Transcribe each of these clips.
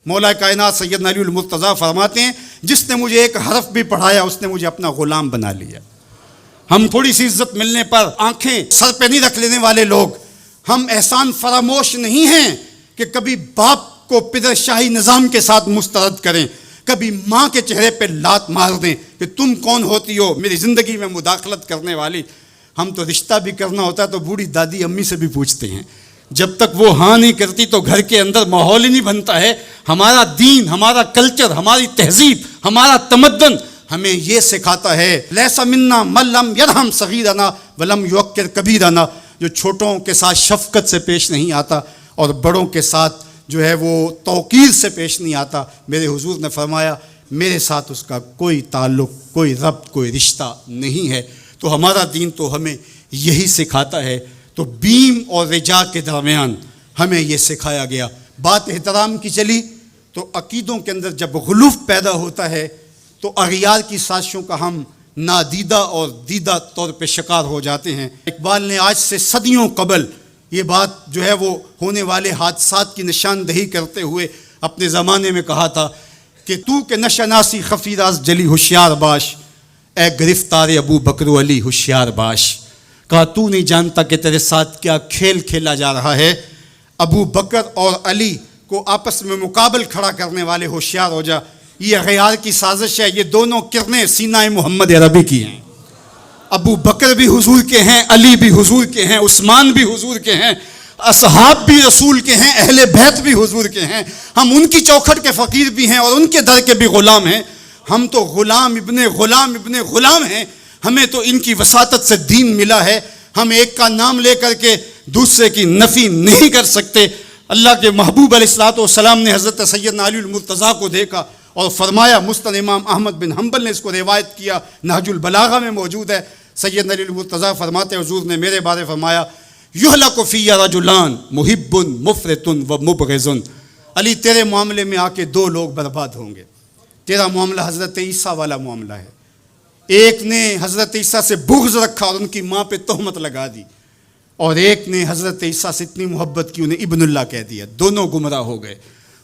مولا کائنات سیدنا علی المرتضیٰ فرماتے ہیں جس نے مجھے ایک حرف بھی پڑھایا اس نے مجھے اپنا غلام بنا لیا۔ ہم تھوڑی سی عزت ملنے پر آنکھیں سر پہ نہیں رکھ لینے والے لوگ، ہم احسان فراموش نہیں ہیں کہ کبھی باپ کو پدر شاہی نظام کے ساتھ مسترد کریں، کبھی ماں کے چہرے پہ لات مار دیں کہ تم کون ہوتی ہو میری زندگی میں مداخلت کرنے والی۔ ہم تو رشتہ بھی کرنا ہوتا ہے تو بوڑھی دادی امی سے بھی پوچھتے ہیں، جب تک وہ ہاں نہیں کرتی تو گھر کے اندر ماحول ہی نہیں بنتا ہے۔ ہمارا دین، ہمارا کلچر، ہماری تہذیب، ہمارا تمدن ہمیں یہ سکھاتا ہے لیس منا من لم یرحم صغیرنا ولم یوقر کبیرنا، جو چھوٹوں کے ساتھ شفقت سے پیش نہیں آتا اور بڑوں کے ساتھ جو ہے وہ توقیر سے پیش نہیں آتا۔ میرے حضور نے فرمایا میرے ساتھ اس کا کوئی تعلق، کوئی ربط، کوئی رشتہ نہیں ہے۔ تو ہمارا دین تو ہمیں یہی سکھاتا ہے۔ تو بیم اور رجا کے درمیان ہمیں یہ سکھایا گیا۔ بات احترام کی چلی تو عقیدوں کے اندر جب غلوف پیدا ہوتا ہے تو اغیار کی سازشوں کا ہم نادیدہ اور دیدہ طور پہ شکار ہو جاتے ہیں۔ اقبال نے آج سے صدیوں قبل یہ بات جو ہے وہ ہونے والے حادثات کی نشاندہی کرتے ہوئے اپنے زمانے میں کہا تھا کہ تو کہ نشناسی خفی راز جلی ہوشیار باش، اے گرفتار ابو بکر و علی ہوشیار باش۔ کہا تو نہیں جانتا کہ تیرے ساتھ کیا کھیل کھیلا جا رہا ہے، ابو بکر اور علی کو آپس میں مقابل کھڑا کرنے والے ہوشیار ہو جا۔ یہ غیار کی سازش ہے، یہ دونوں کرنیں سینہ محمد عربی کی ہیں۔ ابو بکر بھی حضور کے ہیں، علی بھی حضور کے ہیں، عثمان بھی حضور کے ہیں، اصحاب بھی رسول کے ہیں، اہل بیت بھی حضور کے ہیں۔ ہم ان کی چوکھٹ کے فقیر بھی ہیں اور ان کے در کے بھی غلام ہیں۔ ہم تو غلام ابن غلام ابن غلام ہیں۔ ہمیں تو ان کی وساطت سے دین ملا ہے۔ ہم ایک کا نام لے کر کے دوسرے کی نفی نہیں کر سکتے۔ اللہ کے محبوب علیہ الصلوۃ والسلام نے حضرت سیدنا علی المرتضیٰ کو دیکھا اور فرمایا، مسند امام احمد بن حنبل نے اس کو روایت کیا، نہج البلاغہ میں موجود ہے، سیدنا علی المرتضیٰ فرماتے حضور نے میرے بارے فرمایا، یہلک فی رجلان محب مفرط و مبغض۔ علی تیرے معاملے میں آ کے دو لوگ برباد ہوں گے۔ تیرا معاملہ حضرت عیسیٰ والا معاملہ ہے۔ ایک نے حضرت عیسیٰ سے بغض رکھا اور ان کی ماں پہ تہمت لگا دی، اور ایک نے حضرت عیسیٰ سے اتنی محبت کی انہیں ابن اللہ کہہ دیا، دونوں گمراہ ہو گئے۔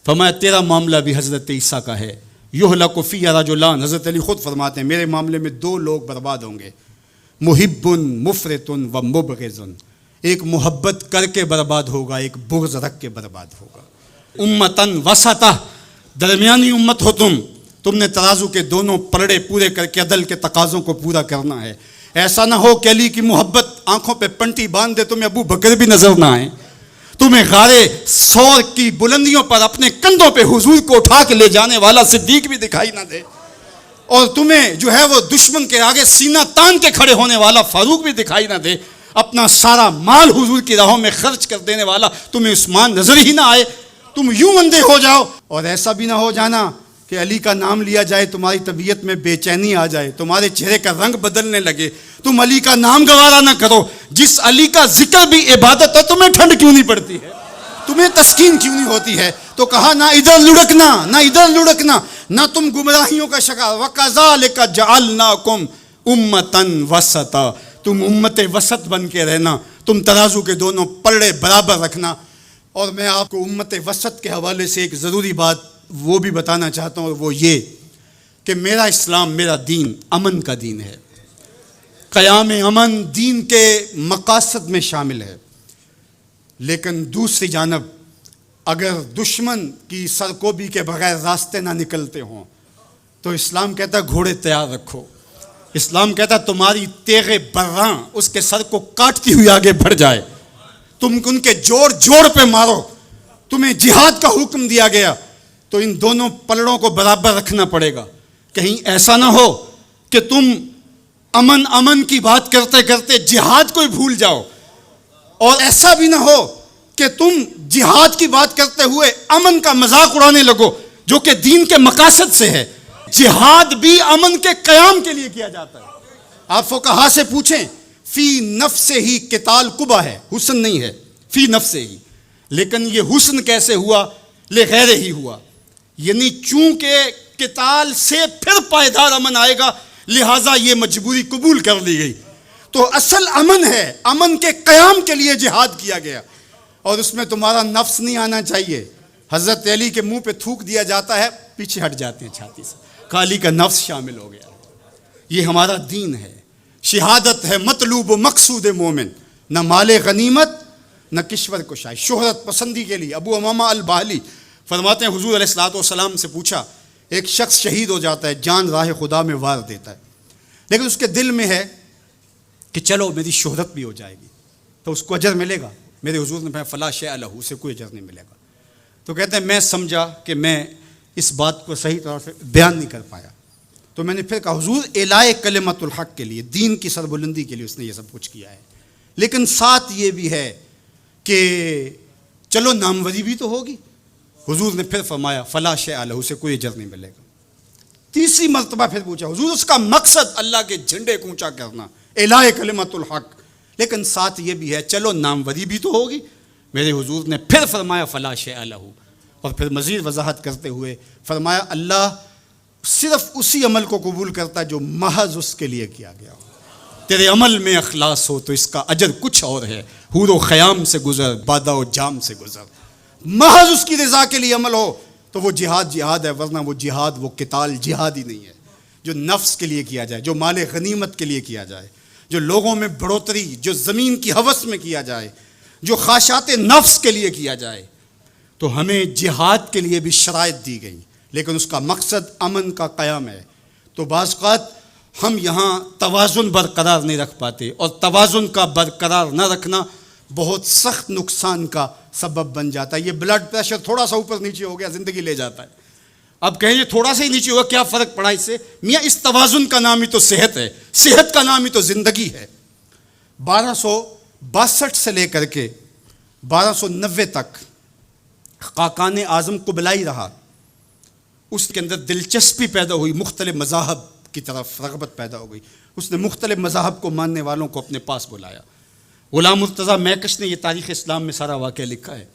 فرمایا تیرا معاملہ بھی حضرت عیسیٰ کا ہے، یہلک فی رجلان۔ حضرت علی خود فرماتے ہیں میرے معاملے میں دو لوگ برباد ہوں گے، محب مفرط و مبغض۔ ایک محبت کر کے برباد ہوگا، ایک بغض رکھ کے برباد ہوگا۔ امتن وسطہ، درمیانی امت ہو تم نے ترازو کے دونوں پلڑے پورے کر کے عدل کے تقاضوں کو پورا کرنا ہے۔ ایسا نہ ہو کہ علی کی محبت آنکھوں پہ پنٹی باندھ دے، تمہیں ابو بکر بھی نظر نہ آئے، تمہیں غارے سور کی بلندیوں پر اپنے کندھوں پہ حضور کو اٹھا کے لے جانے والا صدیق بھی دکھائی نہ دے، اور تمہیں جو ہے وہ دشمن کے آگے سینہ تان کے کھڑے ہونے والا فاروق بھی دکھائی نہ دے، اپنا سارا مال حضور کی راہوں میں خرچ کر دینے والا تمہیں عثمان نظر ہی نہ آئے، تم یوں اندھے ہو جاؤ۔ اور ایسا بھی نہ ہو جانا کہ علی کا نام لیا جائے تمہاری طبیعت میں بے چینی آ جائے، تمہارے چہرے کا رنگ بدلنے لگے، تم علی کا نام گوارا نہ کرو۔ جس علی کا ذکر بھی عبادت ہے، تمہیں ٹھنڈ کیوں نہیں پڑتی ہے، تمہیں تسکین کیوں نہیں ہوتی ہے؟ تو کہا نہ ادھر لڑکنا، نہ ادھر لڑکنا، نہ تم گمراہیوں کا شکار۔ وَكَذَلِكَ جَعَلْنَاكُمْ أُمَّةً وَسَطًا، تم امت وسط بن کے رہنا، تم ترازو کے دونوں پلڑے برابر رکھنا۔ اور میں آپ کو امت وسط کے حوالے سے ایک ضروری بات وہ بھی بتانا چاہتا ہوں، اور وہ یہ کہ میرا اسلام، میرا دین امن کا دین ہے۔ قیام امن دین کے مقاصد میں شامل ہے، لیکن دوسری جانب اگر دشمن کی سرکوبی کے بغیر راستے نہ نکلتے ہوں تو اسلام کہتا ہے گھوڑے تیار رکھو۔ اسلام کہتا ہے تمہاری تیغ براں اس کے سر کو کاٹتی ہوئی آگے بڑھ جائے، تم ان کے جوڑ جوڑ پہ مارو۔ تمہیں جہاد کا حکم دیا گیا تو ان دونوں پلڑوں کو برابر رکھنا پڑے گا۔ کہیں ایسا نہ ہو کہ تم امن کی بات کرتے کرتے جہاد کو ہی بھول جاؤ، اور ایسا بھی نہ ہو کہ تم جہاد کی بات کرتے ہوئے امن کا مذاق اڑانے لگو، جو کہ دین کے مقاصد سے ہے۔ جہاد بھی امن کے قیام کے لیے کیا جاتا ہے۔ آپ فقہا سے پوچھیں، فی نفس ہی قتال قبح ہے، حسن نہیں ہے، فی نفس ہی، لیکن یہ حسن کیسے ہوا؟ لغیر ہی ہوا، یعنی چونکہ قتال سے پھر پائیدار امن آئے گا، لہٰذا یہ مجبوری قبول کر لی گئی۔ تو اصل امن ہے، امن کے قیام کے لیے جہاد کیا گیا، اور اس میں تمہارا نفس نہیں آنا چاہیے، حضرت علی کے منہ پہ تھوک دیا جاتا ہے، پیچھے ہٹ جاتے ہیں چھاتی سے، علی کا نفس شامل ہو گیا۔ یہ ہمارا دین ہے، شہادت ہے مطلوب و مقصود مومن، نہ مال غنیمت نہ کشور کشائی، شہرت پسندی کے لیے۔ ابو امامہ الباہلی فرماتے ہیں حضور علیہ الصلوۃ والسلام سے پوچھا، ایک شخص شہید ہو جاتا ہے، جان راہ خدا میں وار دیتا ہے، لیکن اس کے دل میں ہے کہ چلو میری شہرت بھی ہو جائے گی تو اس کو اجر ملے گا؟ میرے حضور نے فرمایا فلا شیء لہ، اسے کوئی اجر نہیں ملے گا۔ تو کہتے ہیں میں سمجھا کہ میں اس بات کو صحیح طور سے بیان نہیں کر پایا، تو میں نے پھر کہا حضور اعلاء کلمت الحق کے لیے، دین کی سربلندی کے لیے اس نے یہ سب کچھ کیا ہے، لیکن ساتھ یہ بھی ہے کہ چلو ناموری بھی تو ہوگی۔ حضور نے پھر فرمایا فلا شیء لہ، اسے کوئی اجر نہیں ملے گا۔ تیسری مرتبہ پھر پوچھا حضور اس کا مقصد اللہ کے جھنڈے کو اونچا کرنا، اعلاء کلمت الحق، لیکن ساتھ یہ بھی ہے چلو ناموری بھی تو ہوگی۔ میرے حضور نے پھر فرمایا فلا شیء لہ، اور پھر مزید وضاحت کرتے ہوئے فرمایا اللہ صرف اسی عمل کو قبول کرتا ہے جو محض اس کے لیے کیا گیا ہو۔ تیرے عمل میں اخلاص ہو تو اس کا اجر کچھ اور ہے، حور و خیام سے گزر، بادہ و جام سے گزر، محض اس کی رضا کے لیے عمل ہو تو وہ جہاد جہاد ہے، ورنہ وہ جہاد، وہ قتال جہاد ہی نہیں ہے۔ جو نفس کے لیے کیا جائے، جو مال غنیمت کے لیے کیا جائے، جو لوگوں میں بڑھوتری، جو زمین کی ہوس میں کیا جائے، جو خواہشات نفس کے لیے کیا جائے، تو ہمیں جہاد کے لیے بھی شرائط دی گئی، لیکن اس کا مقصد امن کا قیام ہے۔ تو بعض اوقات ہم یہاں توازن برقرار نہیں رکھ پاتے، اور توازن کا برقرار نہ رکھنا بہت سخت نقصان کا سبب بن جاتا ہے۔ یہ بلڈ پریشر تھوڑا سا اوپر نیچے ہو گیا زندگی لے جاتا ہے۔ اب کہیں یہ تھوڑا سا ہی نیچے ہوا، کیا فرق پڑا اس سے؟ میاں اس توازن کا نام ہی تو صحت ہے، صحت کا نام ہی تو زندگی ہے۔ 1262 سے لے کر کے 1290 تک خاقان اعظم قبلائی رہا، اس کے اندر دلچسپی پیدا ہوئی، مختلف مذاہب کی طرف رغبت پیدا ہو گئی، اس نے مختلف مذاہب کو ماننے والوں کو اپنے پاس بلایا۔ غلام مرتضیٰ میکش نے یہ تاریخ اسلام میں سارا واقعہ لکھا ہے،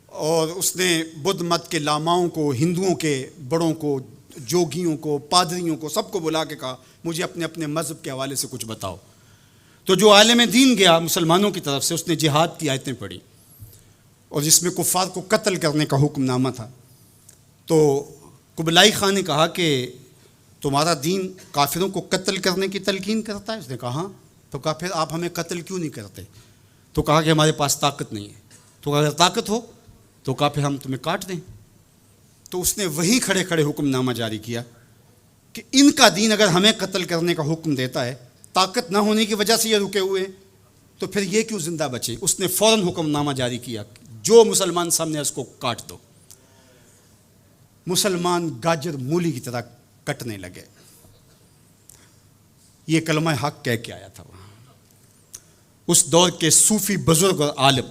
اور اس نے بدھ مت کے لاماؤں کو، ہندوؤں کے بڑوں کو، جوگیوں کو، پادریوں کو، سب کو بلا کے کہا مجھے اپنے اپنے مذہب کے حوالے سے کچھ بتاؤ۔ تو جو عالم دین گیا مسلمانوں کی طرف سے، اس نے جہاد کی آیتیں پڑھی، اور جس میں کفار کو قتل کرنے کا حکم نامہ تھا۔ تو قبلائی خان نے کہا کہ تمہارا دین کافروں کو قتل کرنے کی تلقین کرتا ہے؟ اس نے کہا ہاں۔ تو کہا پھر آپ ہمیں قتل کیوں نہیں کرتے؟ تو کہا کہ ہمارے پاس طاقت نہیں ہے۔ تو اگر طاقت ہو تو کہا پھر ہم تمہیں کاٹ دیں۔ تو اس نے وہیں کھڑے کھڑے حکم نامہ جاری کیا کہ ان کا دین اگر ہمیں قتل کرنے کا حکم دیتا ہے، طاقت نہ ہونے کی وجہ سے یہ رکے ہوئے ہیں، تو پھر یہ کیوں زندہ بچے؟ اس نے فوراً حکم نامہ جاری کیا جو مسلمان سامنے اس کو کاٹ دو۔ مسلمان گاجر مولی کی طرح کٹنے لگے۔ یہ کلمہ حق کہہ کے آیا تھا وہاں۔ اس دور کے صوفی بزرگ اور عالم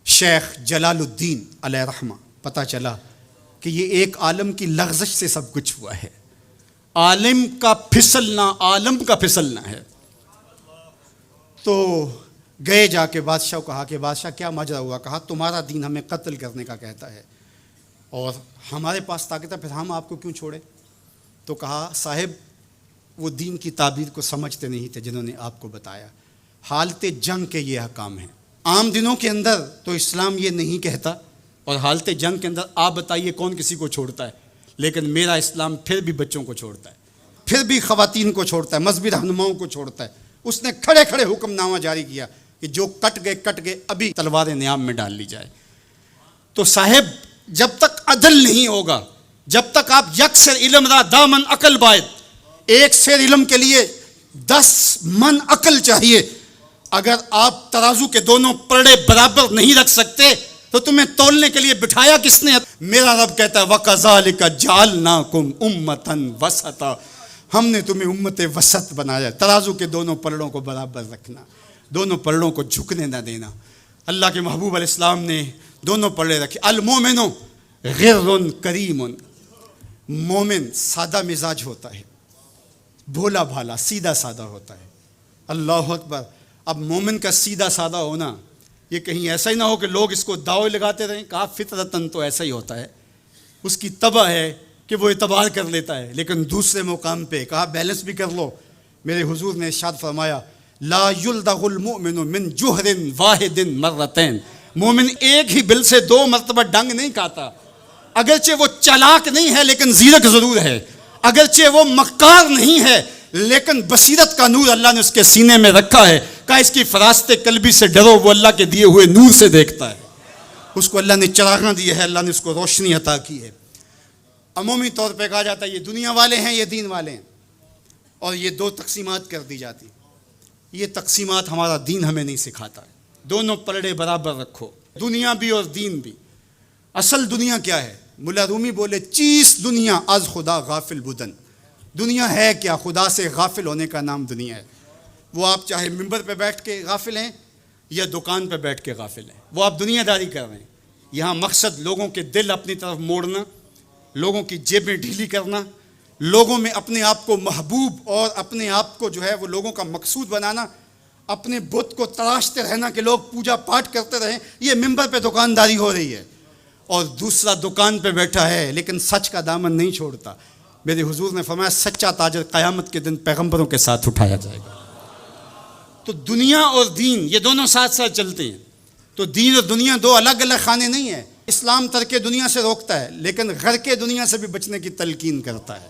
شیخ جلال الدین علیہ رحمہ، پتہ چلا کہ یہ ایک عالم کی لغزش سے سب کچھ ہوا ہے۔ عالم کا پھسلنا عالم کا پھسلنا ہے۔ تو گئے جا کے بادشاہ کو کہا کہ بادشاہ کیا ماجرا ہوا؟ کہا تمہارا دین ہمیں قتل کرنے کا کہتا ہے اور ہمارے پاس طاقت ہے، پھر ہم آپ کو کیوں چھوڑیں؟ تو کہا صاحب وہ دین کی تعبیر کو سمجھتے نہیں تھے جنہوں نے آپ کو بتایا۔ حالت جنگ کے یہ احکام ہیں۔ عام دنوں کے اندر تو اسلام یہ نہیں کہتا، اور حالت جنگ کے اندر آپ بتائیے کون کسی کو چھوڑتا ہے؟ لیکن میرا اسلام پھر بھی بچوں کو چھوڑتا ہے، پھر بھی خواتین کو چھوڑتا ہے، مذہبی رہنماؤں کو چھوڑتا ہے۔ اس نے کھڑے کھڑے حکم نامہ جاری کیا کہ جو کٹ گئے ابھی تلوار نیام میں ڈال لی جائے۔ تو صاحب جب تک عدل نہیں ہوگا، جب تک آپ یک سر علم را دامن عقل باید، ایک سیر علم کے لیے 10 من عقل چاہیے، اگر آپ ترازو کے دونوں پلڑے برابر نہیں رکھ سکتے تو تمہیں تولنے کے لیے بٹھایا کس نے؟ میرا رب کہتا ہے وَكَذَلِكَ جَعَلْنَاكُمْ أُمَّةً وَسَطًا، ہم نے تمہیں امت وسط بنایا۔ ترازو کے دونوں پلڑوں کو برابر رکھنا، دونوں پلڑوں کو جھکنے نہ دینا۔ اللہ کے محبوب علیہ السلام نے دونوں پلڑے رکھے۔ المومن غر کریم، مومن سادہ مزاج ہوتا ہے، بھولا بھالا سیدھا سادہ ہوتا ہے۔ اللہ اکبر۔ اب مومن کا سیدھا سادہ ہونا یہ کہیں ایسا ہی نہ ہو کہ لوگ اس کو دعوے لگاتے رہیں۔ کہا فطرتاً تو ایسا ہی ہوتا ہے، اس کی طبع ہے کہ وہ اعتبار کر لیتا ہے، لیکن دوسرے مقام پہ کہا بیلنس بھی کر لو۔ میرے حضور نے ارشاد فرمایا لا یلدغ المؤمن من جوہر واحد مرتين، مومن ایک ہی بل سے 2 مرتبہ ڈنگ نہیں کھاتا. اگرچہ وہ چالاک نہیں ہے لیکن زیرک ضرور ہے. اگرچہ وہ مکار نہیں ہے لیکن بصیرت کا نور اللہ نے اس کے سینے میں رکھا ہے. کہا اس کی فراست قلبی سے ڈرو, وہ اللہ کے دیے ہوئے نور سے دیکھتا ہے. اس کو اللہ نے چراغاں دی ہے, اللہ نے اس کو روشنی عطا کی ہے. عمومی طور پہ کہا جاتا ہے یہ دنیا والے ہیں, یہ دین والے ہیں, اور یہ 2 تقسیمات کر دی جاتی. یہ تقسیمات ہمارا دین ہمیں نہیں سکھاتا ہے. دونوں پلڑے برابر رکھو, دنیا بھی اور دین بھی. اصل دنیا کیا ہے؟ ملا رومی بولے چیز دنیا از خدا غافل بدن. دنیا ہے کیا؟ خدا سے غافل ہونے کا نام دنیا ہے. وہ آپ چاہے ممبر پہ بیٹھ کے غافل ہیں یا دکان پہ بیٹھ کے غافل ہیں, وہ آپ دنیا داری کر رہے ہیں. یہاں مقصد لوگوں کے دل اپنی طرف موڑنا, لوگوں کی جیبیں ڈھیلی کرنا, لوگوں میں اپنے آپ کو محبوب اور اپنے آپ کو جو ہے وہ لوگوں کا مقصود بنانا, اپنے بت کو تراشتے رہنا کہ لوگ پوجا پاٹ کرتے رہیں. یہ ممبر پہ دکانداری ہو رہی ہے. اور دوسرا دکان پہ بیٹھا ہے لیکن سچ کا دامن نہیں چھوڑتا. میرے حضور نے فرمایا سچا تاجر قیامت کے دن پیغمبروں کے ساتھ اٹھایا جائے گا. تو دنیا اور دین یہ دونوں ساتھ ساتھ چلتے ہیں. تو دین اور دنیا 2 الگ الگ خانے نہیں ہیں. اسلام ترک دنیا سے روکتا ہے لیکن غرق دنیا سے بھی بچنے کی تلقین کرتا ہے.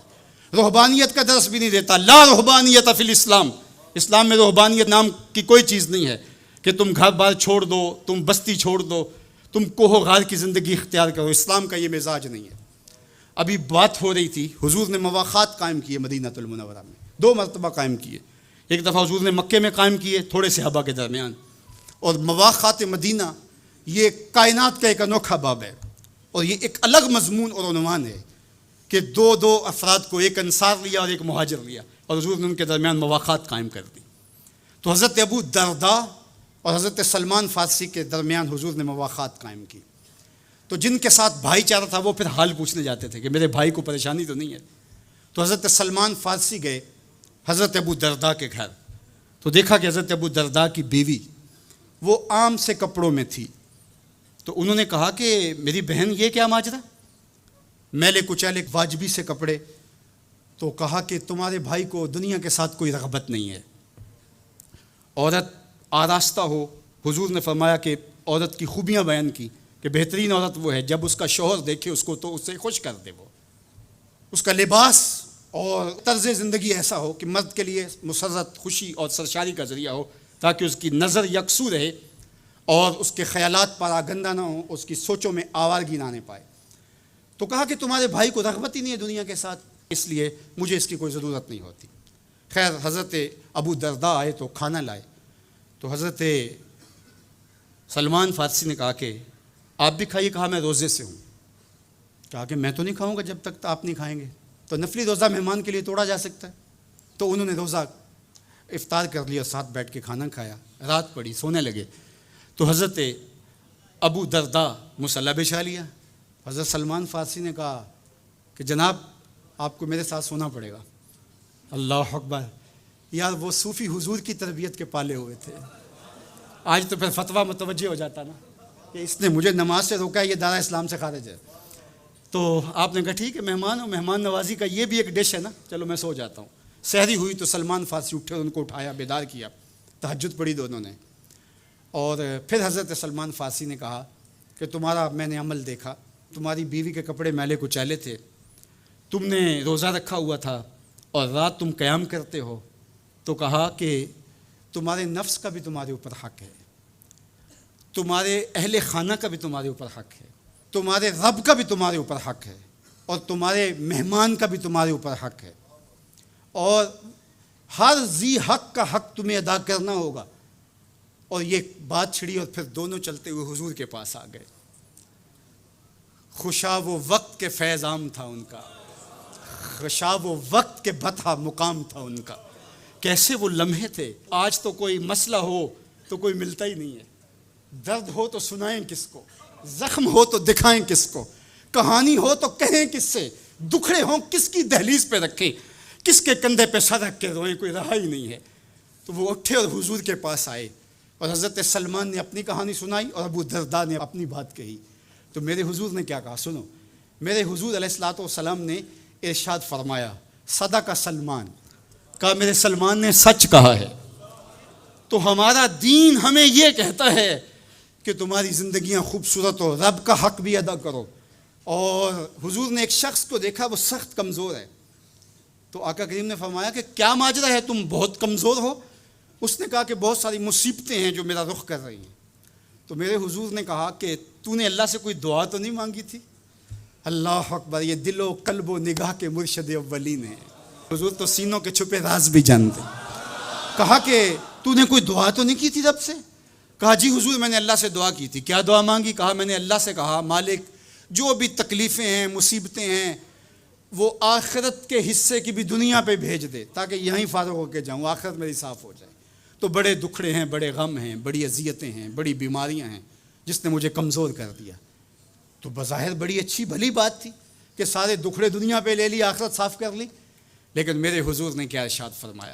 رہبانیت کا درس بھی نہیں دیتا. لا رہبانیت فی الاسلام. اسلام میں رہبانیت نام کی کوئی چیز نہیں ہے کہ تم گھر بار چھوڑ دو, تم بستی چھوڑ دو, تم کوہ غار کی زندگی اختیار کرو. اسلام کا یہ مزاج نہیں ہے. ابھی بات ہو رہی تھی, حضور نے مواخات قائم کیے مدینہ المنورہ میں, 2 مرتبہ قائم کیے. ایک دفعہ حضور نے مکے میں قائم کیے تھوڑے سے صحابہ کے درمیان. اور مواخات مدینہ یہ کائنات کا ایک انوکھا باب ہے, اور یہ ایک الگ مضمون اور عنوان ہے کہ 2 افراد کو, ایک انصار لیا اور ایک مہاجر لیا, اور حضور نے ان کے درمیان مواخات قائم کر دی. تو حضرت ابو درداء اور حضرت سلمان فارسی کے درمیان حضور نے مواخات قائم کی. تو جن کے ساتھ بھائی چارہ تھا وہ پھر حال پوچھنے جاتے تھے کہ میرے بھائی کو پریشانی تو نہیں ہے. تو حضرت سلمان فارسی گئے حضرت ابو درداء کے گھر. تو دیکھا کہ حضرت ابو درداء کی بیوی وہ عام سے کپڑوں میں تھی. تو انہوں نے کہا کہ میری بہن یہ کیا ماجرا, میلے کچیلے واجبی سے کپڑے. تو کہا کہ تمہارے بھائی کو دنیا کے ساتھ کوئی رغبت نہیں ہے, عورت آراستہ ہو. حضور نے فرمایا کہ عورت کی خوبیاں بیان کی کہ بہترین عورت وہ ہے جب اس کا شوہر دیکھے اس کو تو اس سے خوش کر دے. وہ اس کا لباس اور طرز زندگی ایسا ہو کہ مرد کے لیے مسرت, خوشی اور سرشاری کا ذریعہ ہو, تاکہ اس کی نظر یکسو رہے اور اس کے خیالات پراگندہ نہ ہوں, اس کی سوچوں میں آوارگی نہ آنے پائے. تو کہا کہ تمہارے بھائی کو رغبت ہی نہیں ہے دنیا کے ساتھ, اس لیے مجھے اس کی کوئی ضرورت نہیں ہوتی. خیر حضرت ابو درداء آئے تو کھانا لائے. تو حضرت سلمان فارسی نے کہا کہ آپ بھی کھائیے. کہا میں روزے سے ہوں. کہا کہ میں تو نہیں کھاؤں گا جب تک آپ نہیں کھائیں گے. تو نفلی روزہ مہمان کے لیے توڑا جا سکتا ہے. تو انہوں نے روزہ افطار کر لیا, ساتھ بیٹھ کے کھانا کھایا. رات پڑی, سونے لگے. تو حضرت ابو درداء مصلی بچھا لیا. حضرت سلمان فارسی نے کہا کہ جناب آپ کو میرے ساتھ سونا پڑے گا. اللہ اکبر. یار وہ صوفی حضور کی تربیت کے پالے ہوئے تھے. آج تو پھر فتویٰ متوجہ ہو جاتا نا کہ اس نے مجھے نماز سے روکا ہے, یہ دارا اسلام سے خارج ہے. تو آپ نے کہا ٹھیک ہے, مہمان ہو, مہمان نوازی کا یہ بھی ایک ڈش ہے نا, چلو میں سو جاتا ہوں. سحری ہوئی تو سلمان فارسی اٹھے, ان کو اٹھایا, بیدار کیا, تہجد پڑھی دونوں نے. اور پھر حضرت سلمان فارسی نے کہا کہ تمہارا میں نے عمل دیکھا, تمہاری بیوی کے کپڑے میلے کچیلے تھے, تم نے روزہ رکھا ہوا تھا اور رات تم قیام کرتے ہو. تو کہا کہ تمہارے نفس کا بھی تمہارے اوپر حق ہے, تمہارے اہل خانہ کا بھی تمہارے اوپر حق ہے, تمہارے رب کا بھی تمہارے اوپر حق ہے, اور تمہارے مہمان کا بھی تمہارے اوپر حق ہے, اور ہر ذی حق کا حق تمہیں ادا کرنا ہوگا. اور یہ بات چھڑی اور پھر دونوں چلتے ہوئے حضور کے پاس آ گئے. خوشا وہ وقت کے فیض عام تھا ان کا, خوشا وہ وقت کے بطحہ مقام تھا ان کا. کیسے وہ لمحے تھے. آج تو کوئی مسئلہ ہو تو کوئی ملتا ہی نہیں ہے, درد ہو تو سنائیں کس کو, زخم ہو تو دکھائیں کس کو, کہانی ہو تو کہیں کس سے, دکھڑے ہوں کس کی دہلیز پہ رکھیں, کس کے کندھے پہ سر رکھ کے روئیں, کوئی رہا ہی نہیں ہے. تو وہ اٹھے اور حضور کے پاس آئے, اور حضرت سلمان نے اپنی کہانی سنائی اور ابو درداء نے اپنی بات کہی. تو میرے حضور نے کیا کہا سنو. میرے حضور علیہ الصلوۃ والسلام نے ارشاد فرمایا صدق سلمان, کہا میرے سلمان نے سچ کہا ہے. تو ہمارا دین ہمیں یہ کہتا ہے کہ تمہاری زندگیاں خوبصورت ہو، رب کا حق بھی ادا کرو۔ اور حضور نے ایک شخص کو دیکھا، وہ سخت کمزور ہے، تو آقا کریم نے فرمایا کہ کیا ماجرا ہے، تم بہت کمزور ہو؟ اس نے کہا کہ بہت ساری مصیبتیں ہیں جو میرا رخ کر رہی ہیں۔ تو میرے حضور نے کہا کہ تو نے اللہ سے کوئی دعا تو نہیں مانگی تھی؟ اللہ اکبر، یہ دل و قلب و نگاہ کے مرشد اولین ہیں۔ حضور تو سینوں کے چھپے راز بھی جانتے۔ کہا کہ تو نے کوئی دعا تو نہیں کی تھی رب سے؟ کہا جی حضور میں نے اللہ سے دعا کی تھی۔ کیا دعا مانگی؟ کہا میں نے اللہ سے کہا مالک جو بھی تکلیفیں ہیں، مصیبتیں ہیں، وہ آخرت کے حصے کی بھی دنیا پہ بھیج دے تاکہ یہیں فارغ ہو کے جاؤں، آخرت میری صاف ہو جائے۔ تو بڑے دکھڑے ہیں، بڑے غم ہیں، بڑی اذیتیں ہیں، بڑی بیماریاں ہیں جس نے مجھے کمزور کر دیا۔ تو بظاہر بڑی اچھی بھلی بات تھی کہ سارے دکھڑے دنیا پہ لے لی، آخرت صاف کر لی۔ لیکن میرے حضور نے کیا ارشاد فرمایا؟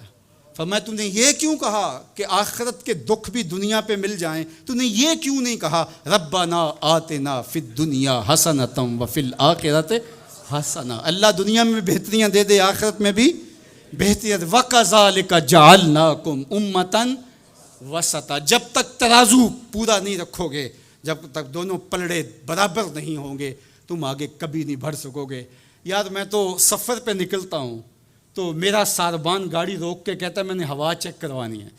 فرمایا تم نے یہ کیوں کہا کہ آخرت کے دکھ بھی دنیا پہ مل جائیں؟ تم نے یہ کیوں نہیں کہا ربنا آتنا فی الدنیا حسنۃ وفی الآخرۃ حسنہ، اللہ دنیا میں بہتریاں دے دے، آخرت میں بھی بہتریاں دے۔ وَكَذَلِكَ جَعَلْنَاكُمْ أُمَّةً وَسَطًا، جب تک ترازو پورا نہیں رکھو گے، جب تک دونوں پلڑے برابر نہیں ہوں گے، تم آگے کبھی نہیں بڑھ سکو گے۔ یار میں تو سفر پہ نکلتا ہوں تو میرا ساربان گاڑی روک کے کہتا ہے میں نے ہوا چیک کروانی ہے،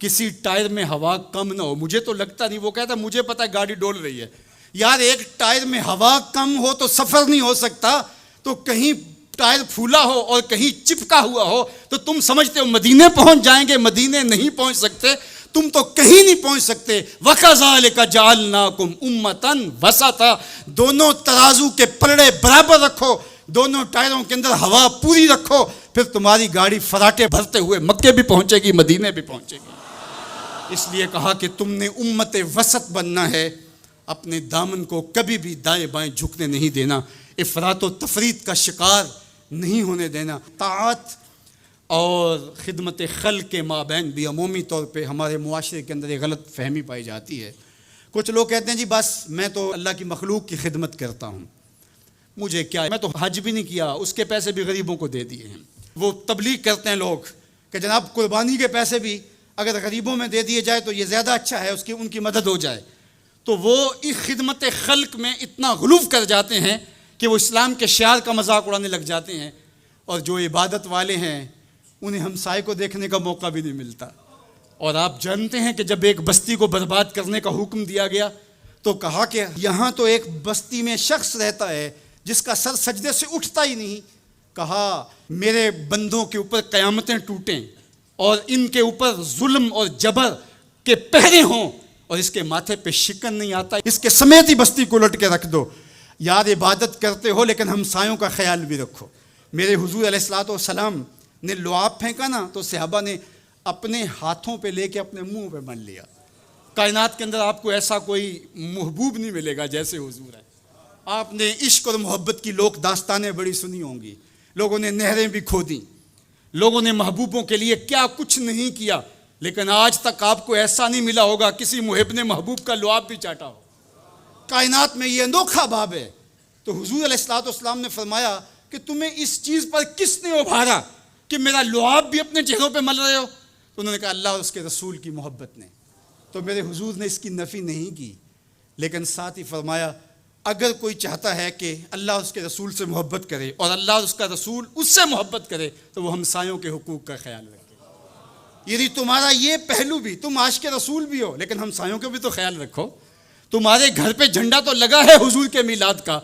کسی ٹائر میں ہوا کم نہ ہو۔ مجھے تو لگتا نہیں، وہ کہتا ہے مجھے پتہ ہے گاڑی ڈول رہی ہے۔ یار ایک ٹائر میں ہوا کم ہو تو سفر نہیں ہو سکتا، تو کہیں ٹائر پھولا ہو اور کہیں چپکا ہوا ہو تو تم سمجھتے ہو مدینے پہنچ جائیں گے، مدینے نہیں پہنچ سکتے، تم تو کہیں نہیں پہنچ سکتے۔ وَكَذَلِكَ جَعَلْنَاكُمْ أُمَّةً وَسَطًا، دونوں ترازو کے پلڑے برابر رکھو، دونوں ٹائروں کے اندر ہوا پوری رکھو، پھر تمہاری گاڑی فراٹے بھرتے ہوئے مکے بھی پہنچے گی، مدینے بھی پہنچے گی۔ اس لیے کہا کہ تم نے امت وسط بننا ہے، اپنے دامن کو کبھی بھی دائیں بائیں جھکنے نہیں دینا، افراط و تفریط کا شکار نہیں ہونے دینا۔ طاعت اور خدمت خلق کے مابین بھی عمومی طور پہ ہمارے معاشرے کے اندر ایک غلط فہمی پائی جاتی ہے۔ کچھ لوگ کہتے ہیں جی بس میں تو اللہ کی مخلوق کی خدمت کرتا ہوں، مجھے کیا ہے، میں تو حج بھی نہیں کیا، اس کے پیسے بھی غریبوں کو دے دیے ہیں۔ وہ تبلیغ کرتے ہیں لوگ کہ جناب قربانی کے پیسے بھی اگر غریبوں میں دے دیے جائے تو یہ زیادہ اچھا ہے، ان کی مدد ہو جائے۔ تو وہ اس خدمت خلق میں اتنا غلو کر جاتے ہیں کہ وہ اسلام کے شعار کا مذاق اڑانے لگ جاتے ہیں، اور جو عبادت والے ہیں انہیں ہمسائے کو دیکھنے کا موقع بھی نہیں ملتا۔ اور آپ جانتے ہیں کہ جب ایک بستی کو برباد کرنے کا حکم دیا گیا تو کہا کہ یہاں تو ایک بستی میں شخص رہتا ہے جس کا سر سجدے سے اٹھتا ہی نہیں۔ کہا میرے بندوں کے اوپر قیامتیں ٹوٹیں اور ان کے اوپر ظلم اور جبر کے پہرے ہوں اور اس کے ماتھے پہ شکن نہیں آتا، اس کے سمیت ہی بستی کو لٹ کے رکھ دو۔ یار عبادت کرتے ہو لیکن ہمسایوں کا خیال بھی رکھو۔ میرے حضور علیہ الصلوۃ والسلام نے لعاب پھینکا نا تو صحابہ نے اپنے ہاتھوں پہ لے کے اپنے منہ پہ بن لیا۔ کائنات کے اندر آپ کو ایسا کوئی محبوب نہیں ملے گا جیسے حضور ہے۔ آپ نے عشق اور محبت کی لوک داستانیں بڑی سنی ہوں گی، لوگوں نے نہریں بھی کھودیں، لوگوں نے محبوبوں کے لیے کیا کچھ نہیں کیا، لیکن آج تک آپ کو ایسا نہیں ملا ہوگا کسی محب نے محبوب کا لعاب بھی چاٹا ہو۔ کائنات میں یہ انوکھا باب ہے۔ تو حضور علیہ الصلوۃ والسلام نے فرمایا کہ تمہیں اس چیز پر کس نے ابھارا کہ میرا لعاب بھی اپنے چہروں پہ مل رہے ہو؟ تو انہوں نے کہا اللہ اور اس کے رسول کی محبت نے۔ تو میرے حضور نے اس کی نفی نہیں کی، لیکن ساتھ ہی فرمایا اگر کوئی چاہتا ہے کہ اللہ اس کے رسول سے محبت کرے اور اللہ اور اس کا رسول اس سے محبت کرے تو وہ ہمسایوں کے حقوق کا خیال رکھے۔ یعنی تمہارا یہ پہلو بھی، تم عاشق رسول بھی ہو لیکن ہمسایوں کا بھی تو خیال رکھو۔ تمہارے گھر پہ جھنڈا تو لگا ہے حضور کے میلاد کا،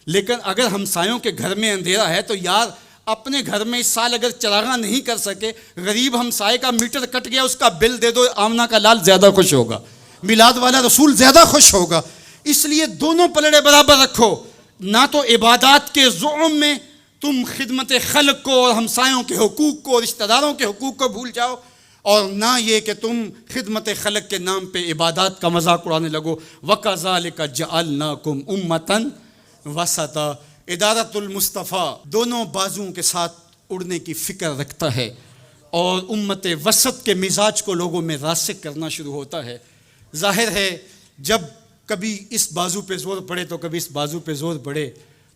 لیکن اگر ہمسایوں کے گھر میں اندھیرا ہے تو یار اپنے گھر میں اس سال اگر چراغاں نہیں کر سکے، غریب ہمسائے کا میٹر کٹ گیا اس کا بل دے دو، آمنہ کا لال زیادہ خوش ہوگا، میلاد والا رسول زیادہ خوش ہوگا۔ اس لیے دونوں پلڑے برابر رکھو، نہ تو عبادات کے زعم میں تم خدمت خلق کو اور ہمسایوں کے حقوق کو، رشتہ داروں کے حقوق کو بھول جاؤ، اور نہ یہ کہ تم خدمت خلق کے نام پہ عبادات کا مذاق اڑانے لگو۔ وَكَذَلِكَ جَعَلْنَاكُمْ أُمَّةً وَسَطًا۔ ادارت المصطفیٰ دونوں بازوؤں کے ساتھ اڑنے کی فکر رکھتا ہے، اور امت وسط کے مزاج کو لوگوں میں راسخ کرنا شروع ہوتا ہے۔ ظاہر ہے جب کبھی اس بازو پہ زور پڑے تو کبھی اس بازو پہ زور پڑے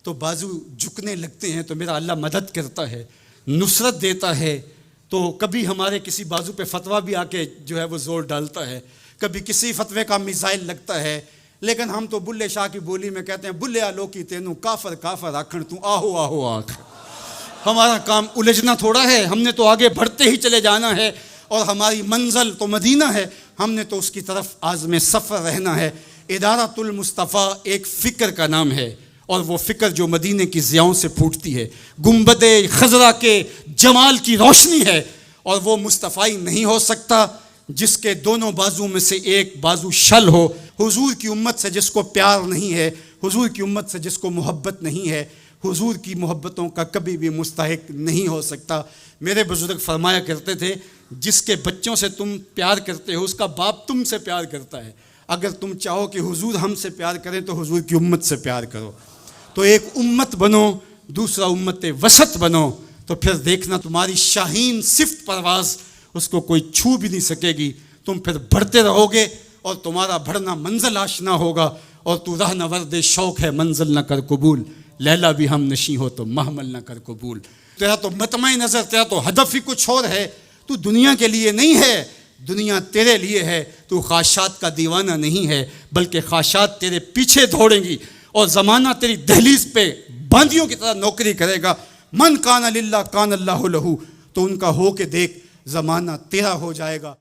تو بازو جھکنے لگتے ہیں، تو میرا اللہ مدد کرتا ہے، نصرت دیتا ہے۔ تو کبھی ہمارے کسی بازو پہ فتویٰ بھی آ کے جو ہے وہ زور ڈالتا ہے، کبھی کسی فتوے کا میزائل لگتا ہے، لیکن ہم تو بلے شاہ کی بولی میں کہتے ہیں بلے آلو کی تینوں کافر کافر آکھن تو آہو آہو آکھ۔ ہمارا کام الجھنا تھوڑا ہے، ہم نے تو آگے بڑھتے ہی چلے جانا ہے، اور ہماری منزل تو مدینہ ہے، ہم نے تو اس کی طرف عازم سفر رہنا ہے۔ ادارۃ المصطفیٰ ایک فکر کا نام ہے، اور وہ فکر جو مدینے کی ضیاؤں سے پھوٹتی ہے، گنبد خضرا کے جمال کی روشنی ہے، اور وہ مصطفی نہیں ہو سکتا جس کے دونوں بازو میں سے ایک بازو شل ہو۔ حضور کی امت سے جس کو پیار نہیں ہے، حضور کی امت سے جس کو محبت نہیں ہے، حضور کی محبتوں کا کبھی بھی مستحق نہیں ہو سکتا۔ میرے بزرگ فرمایا کرتے تھے، جس کے بچوں سے تم پیار کرتے ہو اس کا باپ تم سے پیار کرتا ہے۔ اگر تم چاہو کہ حضور ہم سے پیار کریں تو حضور کی امت سے پیار کرو۔ تو ایک امت بنو، دوسرا امت وسط بنو، تو پھر دیکھنا تمہاری شاہین صفت پرواز اس کو کوئی چھو بھی نہیں سکے گی۔ تم پھر بڑھتے رہو گے اور تمہارا بڑھنا منزل آشنا ہوگا، اور تو راہ نورد شوق ہے منزل نہ کر قبول، لیلا بھی ہم نشیں ہو تو محمل نہ کر قبول۔ تیرا تو مطمع نظر، تیرا تو ہدف ہی کچھ اور ہے، تو دنیا کے لیے نہیں ہے، دنیا تیرے لیے ہے۔ تو خواہشات کا دیوانہ نہیں ہے، بلکہ خواہشات تیرے پیچھے دوڑیں گی، اور زمانہ تیری دہلیز پہ باندیوں کی طرح نوکری کرے گا۔ من کان للہ کان اللہ لہو، تو ان کا ہو کے دیکھ، زمانہ تیرا ہو جائے گا۔